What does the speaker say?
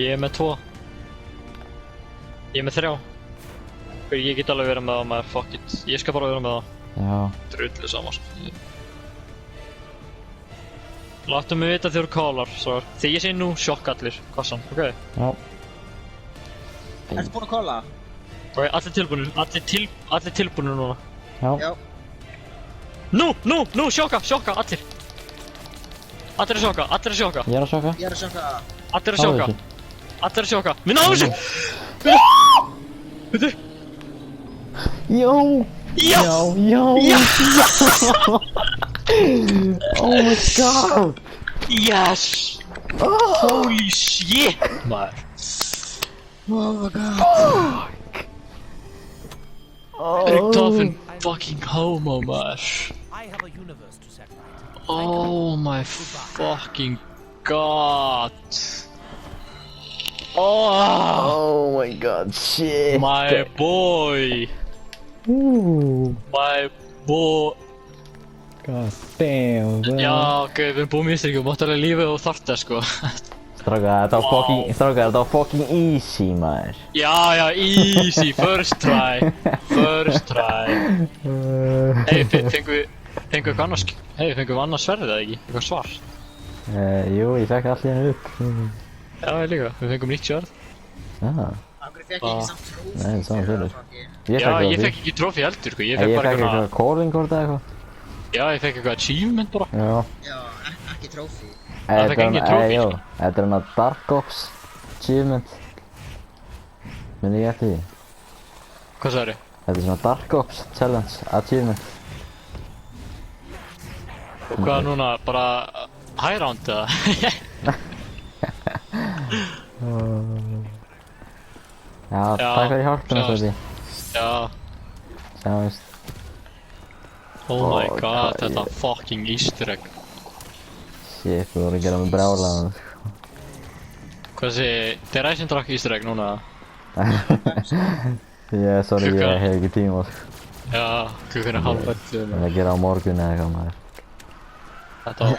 Ég er með 2. Ég er með 3. Ég get alveg verið með það, maður, fuck it. Ég skal bara vera með það. Já. Drullu saman, sko. Láttu mig vita þegar þú callar, svo. Þegar ég segi nú, sjokk allir, kassan, ok? Já. Ertu búinn að kolla? Ok, allir tilbúinir, allir tilbúinir núna. Já. Já. Nú, sjokka, allir. Allir að sjokka, allir að sjokka. Ég er að sjokka. Ég er að sjokka. Allir að sjokka. Náðu Allir að sjokka. Við náðum þessu! Veitu? Já! Já! Já! Já! Oh my god! Yes! Holy shit, maður. Oh my god. Erik Toffin fucking homo, maður. Oh my fucking god. Oh my god, shit! My boy. My boy. God damn, bro. Já, ok, við erum búið mistryggum, þú mátt alveg lífið og þarta, sko. Strákar, þetta var fucking easy, maður. Já, easy, first try. Hey, fengum við eitthvað annars, fengum við annars sverðið eða ekki? Eitthvað svart? Jú, ég fekk allir hérna upp. Já, ég líka, við fengum nýtt sverð. Já. Akkur fekk ég ekki samt trófi. Nei, saman fyrir. Já, ég fekk ekki trófi heldur, sko, ég fekk Ég bara fekk eitthvað calling card eða eitthvað. Já, ég fekk eitthvað achievement bara. Já. Já, ekki trófi. Það fekk engin trophy, sko. Þetta er hana Dark Ops achievement. Minn ég eftir því. Hvað sagði? Þetta er svona Dark Ops challenge achievement. Og hvað núna, bara high round eða? Já, takk fyrir hjálpina, Sverri. Já. Sjáumst. Oh my god, þetta fucking easter egg. Shit, við vorum að gera með brjálaðan. Hvað sé, þið ræsum drakk easter egg núna? Sorry, ég hef ekki tíma. Já, klukkan er 12:30. Við erum að gera á morgun eða eitthvað, maður. Þetta var